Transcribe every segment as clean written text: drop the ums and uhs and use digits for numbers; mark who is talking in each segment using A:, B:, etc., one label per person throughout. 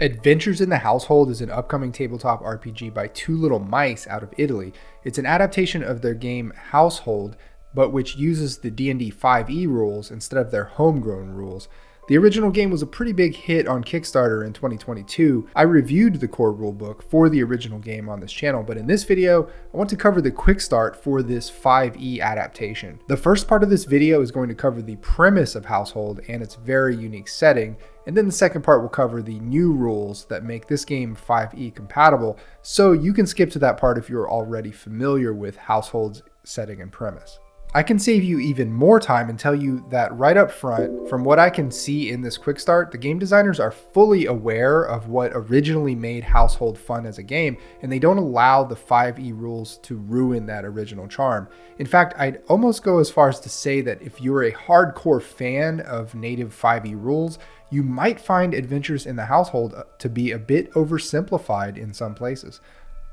A: Adventures in the Household is an upcoming tabletop RPG by Two Little Mice out of Italy. It's an adaptation of their game Household, but which uses the D&D 5e rules instead of their homegrown rules. The original game was a pretty big hit on Kickstarter in 2022. I reviewed the core rulebook for the original game on this channel, but in this video, I want to cover the quick start for this 5e adaptation. The first part of this video is going to cover the premise of Household and its very unique setting, and then the second part will cover the new rules that make this game 5e compatible, so you can skip to that part if you're already familiar with Household's setting and premise. I can save you even more time and tell you that right up front, from what I can see in this quick start, the game designers are fully aware of what originally made Household fun as a game, and they don't allow the 5e rules to ruin that original charm. In fact, I'd almost go as far as to say that if you're a hardcore fan of native 5e rules, you might find Adventures in the Household to be a bit oversimplified in some places.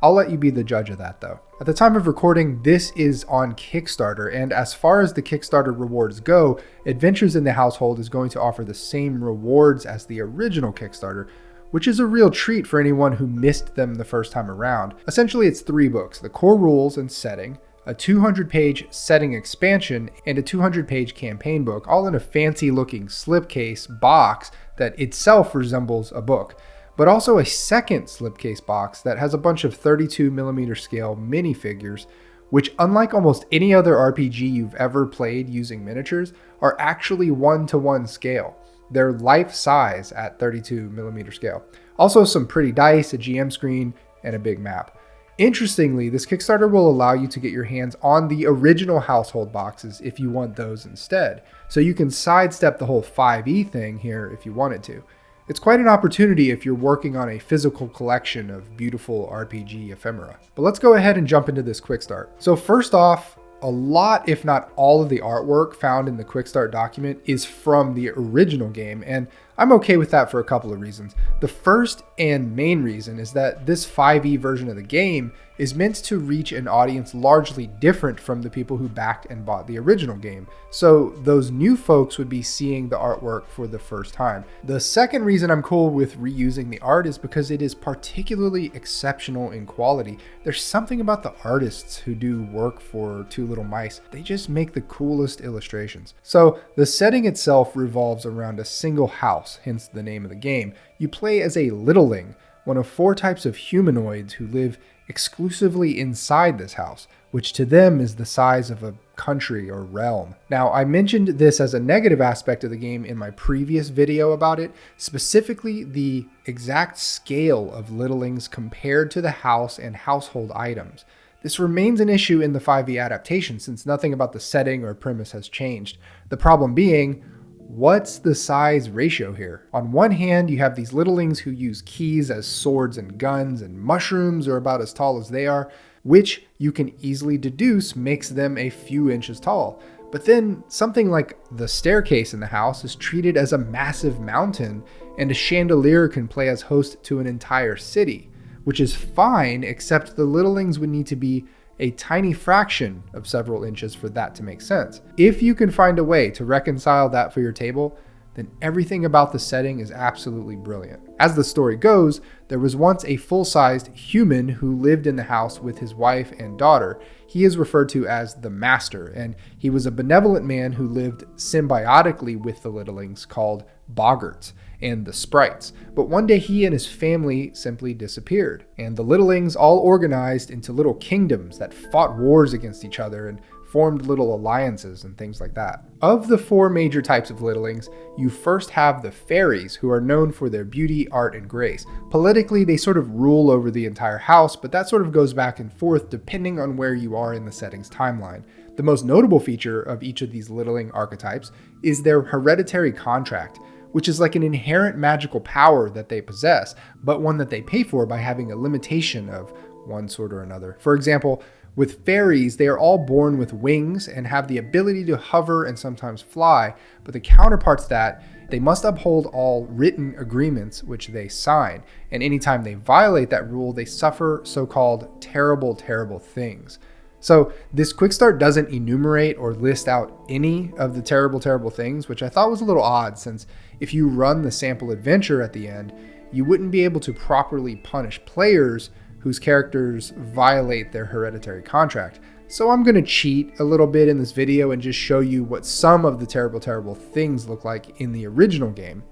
A: I'll let you be the judge of that though. At the time of recording, this is on Kickstarter, and as far as the Kickstarter rewards go, Adventures in the Household is going to offer the same rewards as the original Kickstarter, which is a real treat for anyone who missed them the first time around. Essentially, it's 3 books: the core rules and setting, a 200-page setting expansion, and a 200-page campaign book, all in a fancy-looking slipcase box that itself resembles a book, but also a second slipcase box that has a bunch of 32mm scale minifigures, which, unlike almost any other RPG you've ever played using miniatures, are actually 1-to-1 scale. They're life size at 32mm scale. Also some pretty dice, a GM screen, and a big map. Interestingly, this Kickstarter will allow you to get your hands on the original Household boxes if you want those instead. So you can sidestep the whole 5e thing here if you wanted to. It's quite an opportunity if you're working on a physical collection of beautiful RPG ephemera. But let's go ahead and jump into this quick start. So first off, a lot, if not all, of the artwork found in the quick start document is from the original game, and I'm okay with that for a couple of reasons. The first and main reason is that this 5e version of the game is meant to reach an audience largely different from the people who backed and bought the original game. So those new folks would be seeing the artwork for the first time. The second reason I'm cool with reusing the art is because it is particularly exceptional in quality. There's something about the artists who do work for Two Little Mice. They just make the coolest illustrations. So the setting itself revolves around a single house, hence the name of the game. You play as a littling, one of 4 types of humanoids who live exclusively inside this house, which to them is the size of a country or realm. Now, I mentioned this as a negative aspect of the game in my previous video about it, specifically the exact scale of littlings compared to the house and household items. This remains an issue in the 5e adaptation since nothing about the setting or premise has changed. The problem being, what's the size ratio here? On one hand, you have these littlings who use keys as swords and guns, and mushrooms are about as tall as they are, which you can easily deduce makes them a few inches tall. But then something like the staircase in the house is treated as a massive mountain, and a chandelier can play as host to an entire city, which is fine, except the littlings would need to be a tiny fraction of several inches for that to make sense. If you can find a way to reconcile that for your table, then everything about the setting is absolutely brilliant. As the story goes, there was once a full-sized human who lived in the house with his wife and daughter. He is referred to as the Master, and he was a benevolent man who lived symbiotically with the littlings called boggarts and the sprites. But one day he and his family simply disappeared, and the littlings all organized into little kingdoms that fought wars against each other and formed little alliances and things like that. Of the 4 major types of littlings, you first have the fairies, who are known for their beauty, art, and grace. Politically, they sort of rule over the entire house, but that sort of goes back and forth depending on where you are in the setting's timeline. The most notable feature of each of these littling archetypes is their hereditary contract, which is like an inherent magical power that they possess, but one that they pay for by having a limitation of one sort or another. For example, with fairies, they are all born with wings and have the ability to hover and sometimes fly, but the counterpart's that they must uphold all written agreements which they sign, and anytime they violate that rule, they suffer so-called terrible, terrible things. So this quick start doesn't enumerate or list out any of the terrible, terrible things, which I thought was a little odd, since if you run the sample adventure at the end, you wouldn't be able to properly punish players whose characters violate their hereditary contract. So I'm going to cheat a little bit in this video and just show you what some of the terrible things look like in the original game.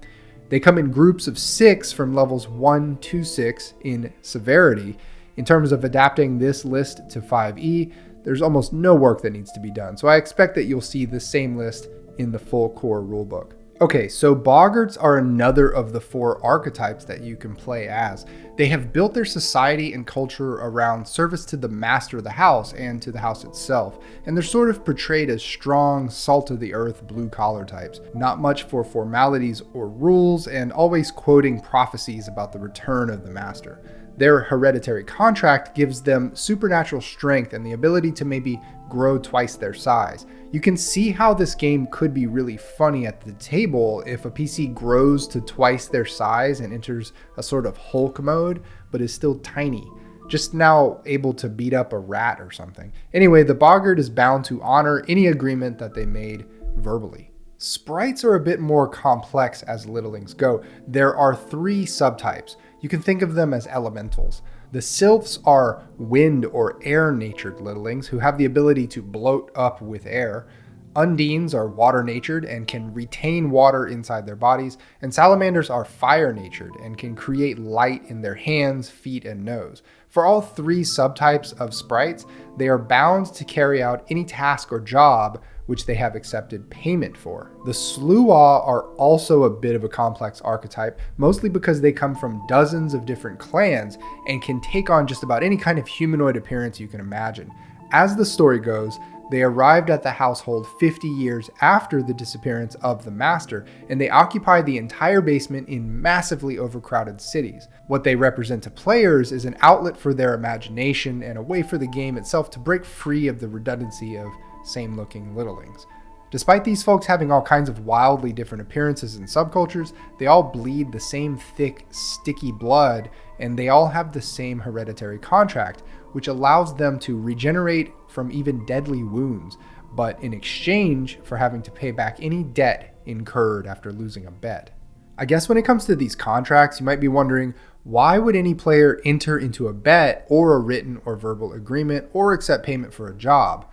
A: They come in groups of 6 from levels 1 to 6 in severity. In terms of adapting this list to 5e, there's almost no work that needs to be done, so I expect that you'll see the same list in the full core rulebook. Okay, so boggarts are another of the 4 archetypes that you can play as. They have built their society and culture around service to the master of the house and to the house itself, and they're sort of portrayed as strong, salt-of-the-earth, blue-collar types. Not much for formalities or rules, and always quoting prophecies about the return of the master. Their hereditary contract gives them supernatural strength and the ability to maybe grow twice their size. You can see how this game could be really funny at the table if a PC grows to twice their size and enters a sort of Hulk mode, but is still tiny, just now able to beat up a rat or something. Anyway, the boggart is bound to honor any agreement that they made verbally. Sprites are a bit more complex as littlings go. There are 3 subtypes. You can think of them as elementals. The sylphs are wind or air-natured littlings who have the ability to bloat up with air. Undines are water-natured and can retain water inside their bodies. And salamanders are fire-natured and can create light in their hands, feet, and nose. For all 3 subtypes of sprites, they are bound to carry out any task or job which they have accepted payment for. The Sluagh are also a bit of a complex archetype, mostly because they come from dozens of different clans and can take on just about any kind of humanoid appearance you can imagine. As the story goes, they arrived at the household 50 years after the disappearance of the master, and they occupy the entire basement in massively overcrowded cities. What they represent to players is an outlet for their imagination and a way for the game itself to break free of the redundancy of same-looking littlings. Despite these folks having all kinds of wildly different appearances and subcultures, they all bleed the same thick, sticky blood, and they all have the same hereditary contract, which allows them to regenerate from even deadly wounds, but in exchange for having to pay back any debt incurred after losing a bet. I guess when it comes to these contracts, you might be wondering, why would any player enter into a bet or a written or verbal agreement or accept payment for a job?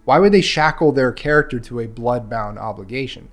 A: Why would they shackle their character to a blood-bound obligation?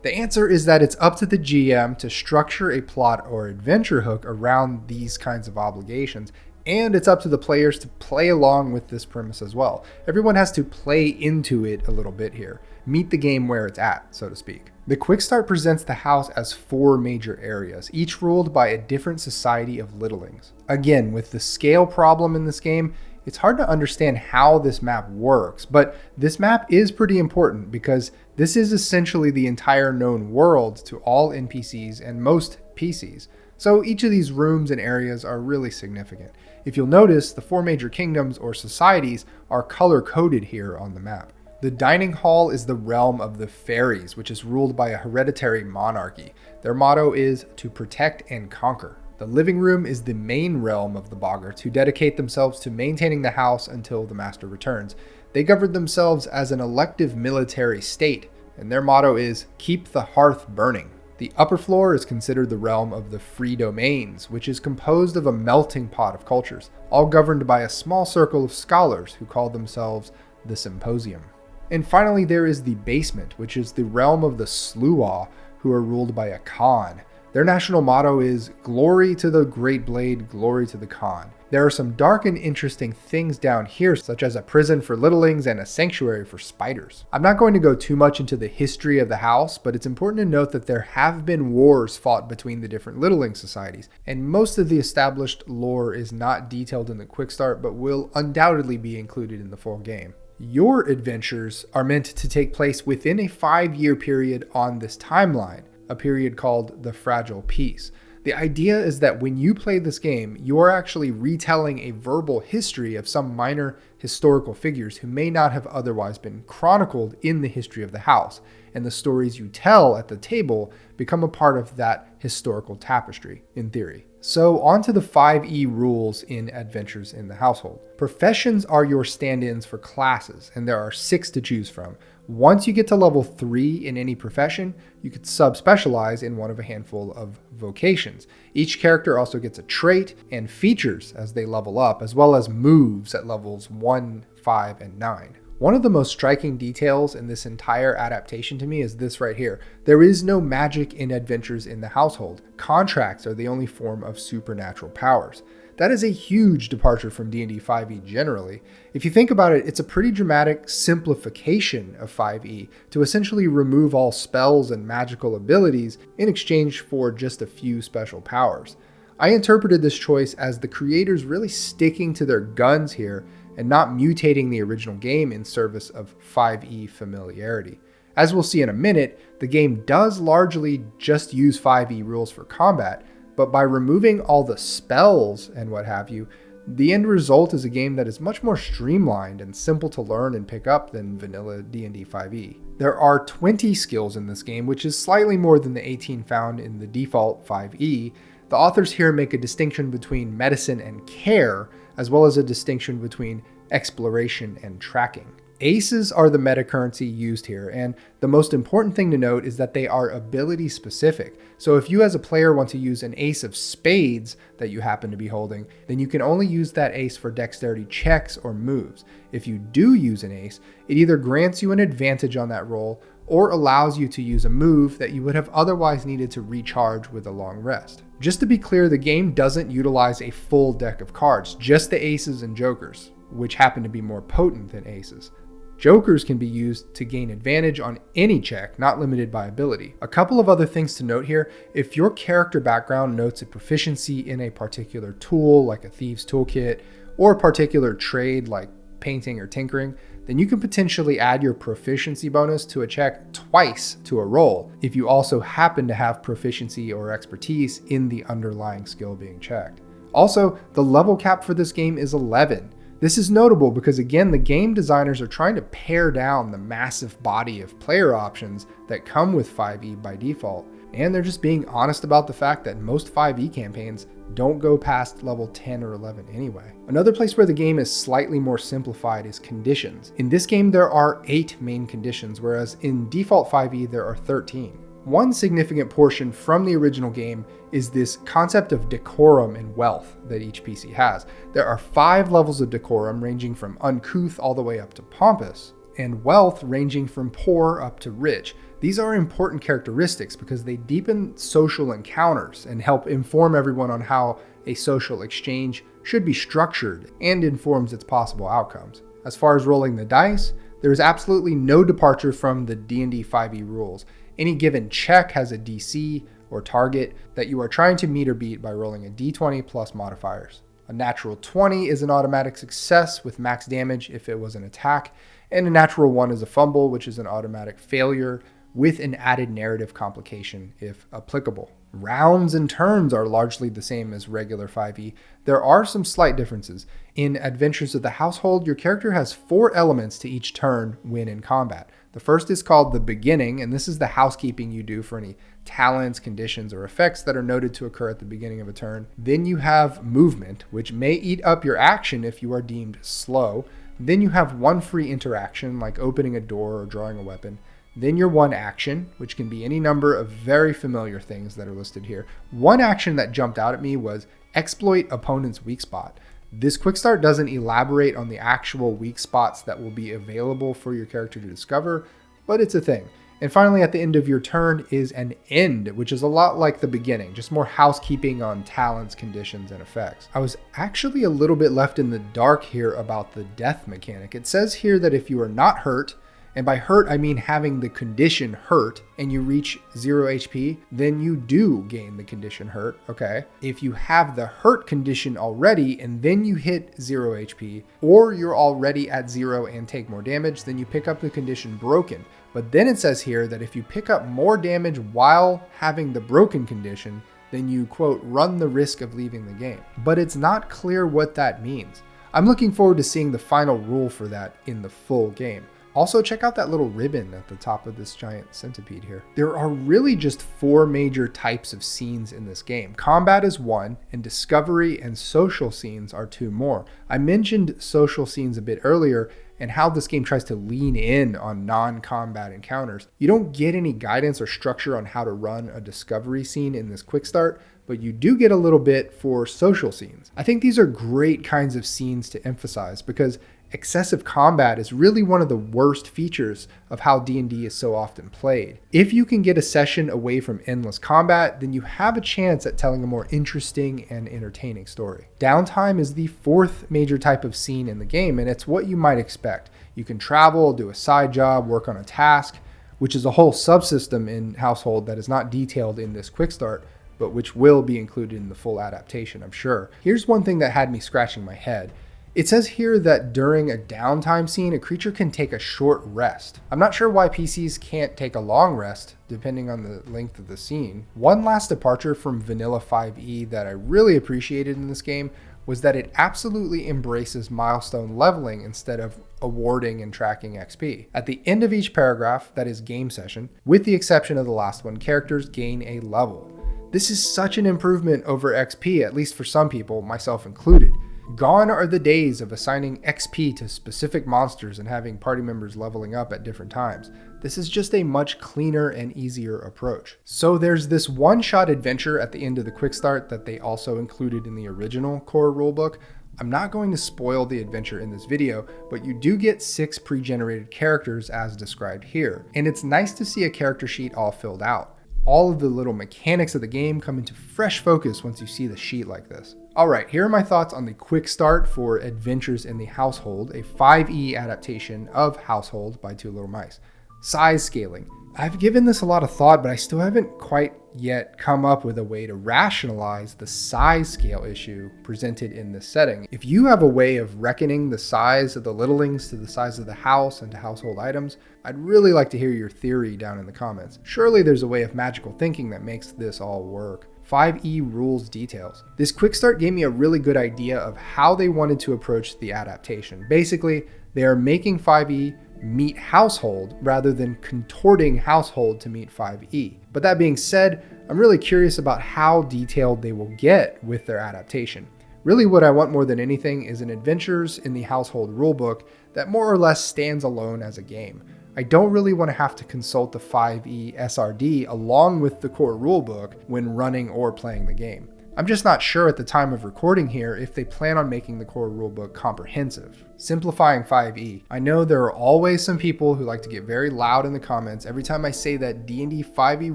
A: The answer is that it's up to the GM to structure a plot or adventure hook around these kinds of obligations, and it's up to the players to play along with this premise as well. Everyone has to play into it a little bit here, meet the game where it's at, so to speak. The Quick Start presents the house as 4 major areas, each ruled by a different society of littlings. Again, with the scale problem in this game, it's hard to understand how this map works, but this map is pretty important because this is essentially the entire known world to all NPCs and most PCs. So each of these rooms and areas are really significant. If you'll notice, the 4 major kingdoms or societies are color-coded here on the map. The dining hall is the realm of the fairies, which is ruled by a hereditary monarchy. Their motto is to protect and conquer. The living room is the main realm of the boggarts, who dedicate themselves to maintaining the house until the master returns. They govern themselves as an elective military state, and their motto is keep the hearth burning. The upper floor is considered the realm of the free domains, which is composed of a melting pot of cultures, all governed by a small circle of scholars who call themselves the Symposium. And finally, there is the basement, which is the realm of the Sluagh, who are ruled by a Khan. Their national motto is glory to the great blade, glory to the Khan. There are some dark and interesting things down here, such as a prison for littlings and a sanctuary for spiders. I'm not going to go too much into the history of the house, but it's important to note that there have been wars fought between the different littling societies, and most of the established lore is not detailed in the Quick Start, but will undoubtedly be included in the full game. Your adventures are meant to take place within a 5-year period on this timeline, a period called the Fragile Peace. The idea is that when you play this game, you are actually retelling a verbal history of some minor historical figures who may not have otherwise been chronicled in the history of the house, and the stories you tell at the table become a part of that historical tapestry, in theory. So on to the 5e rules in Adventures in the Household. Professions are your stand-ins for classes, and there are 6 to choose from. Once you get to level 3 in any profession, you could sub-specialize in one of a handful of vocations. Each character also gets a trait and features as they level up, as well as moves at levels 1, 5, and 9. One of the most striking details in this entire adaptation to me is this right here. There is no magic in adventures in the household. Contracts are the only form of supernatural powers. That is a huge departure from D&D 5e generally. If you think about it, it's a pretty dramatic simplification of 5e to essentially remove all spells and magical abilities in exchange for just a few special powers. I interpreted this choice as the creators really sticking to their guns here and not mutating the original game in service of 5e familiarity. As we'll see in a minute, the game does largely just use 5e rules for combat, but by removing all the spells and what have you, the end result is a game that is much more streamlined and simple to learn and pick up than vanilla D&D 5e. There are 20 skills in this game, which is slightly more than the 18 found in the default 5e. The authors here make a distinction between medicine and care, as well as a distinction between exploration and tracking. Aces are the meta currency used here, and the most important thing to note is that they are ability specific. So if you as a player want to use an ace of spades that you happen to be holding, then you can only use that ace for dexterity checks or moves. If you do use an ace, it either grants you an advantage on that roll or allows you to use a move that you would have otherwise needed to recharge with a long rest. Just to be clear, the game doesn't utilize a full deck of cards, just the aces and jokers, which happen to be more potent than aces. Jokers can be used to gain advantage on any check, not limited by ability. A couple of other things to note here: if your character background notes a proficiency in a particular tool, like a thieves toolkit, or a particular trade like painting or tinkering, then you can potentially add your proficiency bonus to a check twice to a roll if you also happen to have proficiency or expertise in the underlying skill being checked. Also, the level cap for this game is 11. This is notable because, again, the game designers are trying to pare down the massive body of player options that come with 5e by default, and they're just being honest about the fact that most 5e campaigns don't go past level 10 or 11 anyway. Another place where the game is slightly more simplified is conditions. In this game, there are 8 main conditions, whereas in default 5e, there are 13. One significant portion from the original game is this concept of decorum and wealth that each PC has. There are 5 levels of decorum, ranging from uncouth all the way up to pompous, and wealth ranging from poor up to rich. These are important characteristics because they deepen social encounters and help inform everyone on how a social exchange should be structured and informs its possible outcomes. As far as rolling the dice, there is absolutely no departure from the D&D 5e rules. Any given check has a DC or target that you are trying to meet or beat by rolling a d20 plus modifiers. A natural 20 is an automatic success with max damage if it was an attack, and a natural 1 is a fumble, which is an automatic failure with an added narrative complication if applicable. Rounds and turns are largely the same as regular 5e. There are some slight differences. In Adventures of the Household, your character has 4 elements to each turn when in combat. The first is called the beginning, and this is the housekeeping you do for any talents, conditions, or effects that are noted to occur at the beginning of a turn. Then you have movement, which may eat up your action if you are deemed slow. Then you have one free interaction, like opening a door or drawing a weapon. Then your one action, which can be any number of very familiar things that are listed here. One action that jumped out at me was exploit opponent's weak spot. This quick start doesn't elaborate on the actual weak spots that will be available for your character to discover, but it's a thing. And finally, at the end of your turn is an end, which is a lot like the beginning, just more housekeeping on talents, conditions, and effects. I was actually a little bit left in the dark here about the death mechanic. It says here that if you are not hurt, and by hurt, I mean having the condition hurt, and you reach 0 HP, then you do gain the condition hurt, okay? If you have the hurt condition already, and then you hit 0 HP, or you're already at 0 and take more damage, then you pick up the condition broken. But then it says here that if you pick up more damage while having the broken condition, then you, quote, run the risk of leaving the game. But it's not clear what that means. I'm looking forward to seeing the final rule for that in the full game. Also, check out that little ribbon at the top of this giant centipede here. There are really just 4 major types of scenes in this game. Combat is 1, and discovery and social scenes are 2 more. I mentioned social scenes a bit earlier, and how this game tries to lean in on non-combat encounters. You don't get any guidance or structure on how to run a discovery scene in this quick start, but you do get a little bit for social scenes. I think these are great kinds of scenes to emphasize because excessive combat is really one of the worst features of how D&D is so often played. If you can get a session away from endless combat, then you have a chance at telling a more interesting and entertaining story. Downtime is the fourth major type of scene in the game, and it's what you might expect. You can travel, do a side job, work on a task, which is a whole subsystem in Household that is not detailed in this quick start, but which will be included in the full adaptation, I'm sure. Here's one thing that had me scratching my head. It says here that during a downtime scene, a creature can take a short rest. I'm not sure why PCs can't take a long rest, depending on the length of the scene. One last departure from Vanilla 5e that I really appreciated in this game was that it absolutely embraces milestone leveling instead of awarding and tracking XP. At the end of each paragraph, that is game session, with the exception of the last one, characters gain a level. This is such an improvement over XP, at least for some people, myself included. Gone are the days of assigning XP to specific monsters and having party members leveling up at different times. This is just a much cleaner and easier approach. So there's this one-shot adventure at the end of the quick start that they also included in the original core rulebook. I'm not going to spoil the adventure in this video, but you do get 6 pre-generated characters as described here. And it's nice to see a character sheet all filled out. All of the little mechanics of the game come into fresh focus once you see the sheet like this. Alright, here are my thoughts on the quick start for Adventures in the Household, a 5e adaptation of Household by Two Little Mice. Size scaling. I've given this a lot of thought, but I still haven't quite yet come up with a way to rationalize the size scale issue presented in this setting. If you have a way of reckoning the size of the littlings to the size of the house and to household items, I'd really like to hear your theory down in the comments. Surely there's a way of magical thinking that makes this all work. 5e rules details. This quick start gave me a really good idea of how they wanted to approach the adaptation. Basically, they are making 5e meet Household rather than contorting Household to meet 5e. But that being said, I'm really curious about how detailed they will get with their adaptation. Really what I want more than anything is an Adventures in the Household rulebook that more or less stands alone as a game. I don't really want to have to consult the 5e SRD along with the core rulebook when running or playing the game. I'm just not sure at the time of recording here if they plan on making the core rulebook comprehensive. Simplifying 5e. I know there are always some people who like to get very loud in the comments every time I say that D&D 5e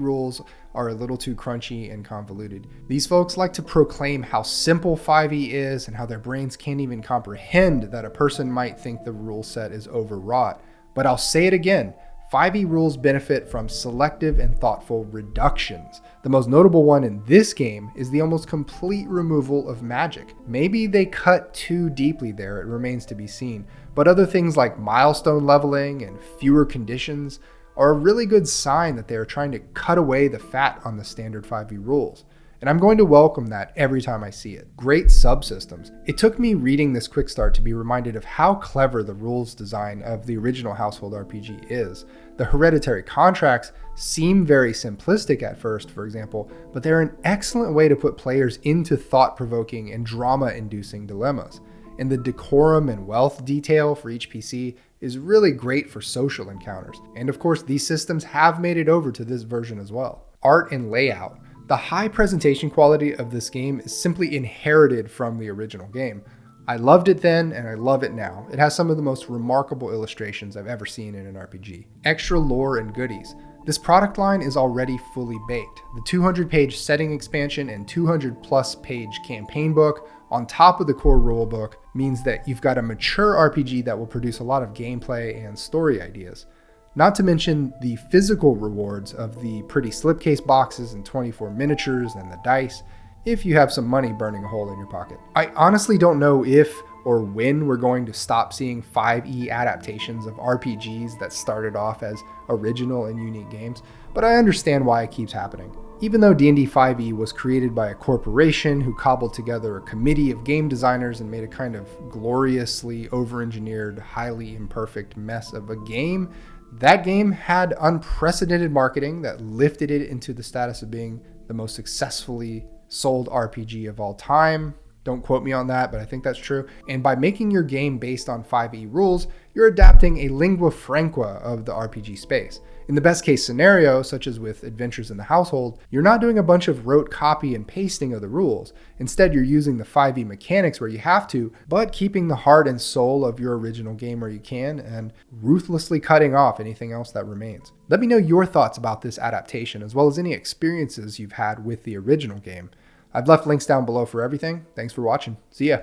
A: rules are a little too crunchy and convoluted. These folks like to proclaim how simple 5e is and how their brains can't even comprehend that a person might think the rule set is overwrought. But I'll say it again, 5e rules benefit from selective and thoughtful reductions. The most notable one in this game is the almost complete removal of magic. Maybe they cut too deeply there, it remains to be seen, but other things like milestone leveling and fewer conditions are a really good sign that they are trying to cut away the fat on the standard 5e rules. And I'm going to welcome that every time I see it. Great subsystems. It took me reading this quick start to be reminded of how clever the rules design of the original Household RPG is. The hereditary contracts seem very simplistic at first, for example, but they're an excellent way to put players into thought-provoking and drama-inducing dilemmas. And the decorum and wealth detail for each PC is really great for social encounters. And of course, these systems have made it over to this version as well. Art and layout. The high presentation quality of this game is simply inherited from the original game. I loved it then and I love it now. It has some of the most remarkable illustrations I've ever seen in an RPG. Extra lore and goodies. This product line is already fully baked. The 200-page setting expansion and 200-plus page campaign book on top of the core rulebook means that you've got a mature RPG that will produce a lot of gameplay and story ideas. Not to mention the physical rewards of the pretty slipcase boxes and 24 miniatures and the dice, if you have some money burning a hole in your pocket. I honestly don't know if or when we're going to stop seeing 5e adaptations of RPGs that started off as original and unique games, but I understand why it keeps happening. Even though D&D 5e was created by a corporation who cobbled together a committee of game designers and made a kind of gloriously over-engineered, highly imperfect mess of a game, that game had unprecedented marketing that lifted it into the status of being the most successfully sold RPG of all time. Don't quote me on that, but I think that's true. And by making your game based on 5e rules, you're adapting a lingua franca of the RPG space. In the best case scenario, such as with Adventures in the Household, you're not doing a bunch of rote copy and pasting of the rules. Instead, you're using the 5e mechanics where you have to, but keeping the heart and soul of your original game where you can, and ruthlessly cutting off anything else that remains. Let me know your thoughts about this adaptation, as well as any experiences you've had with the original game. I've left links down below for everything. Thanks for watching. See ya.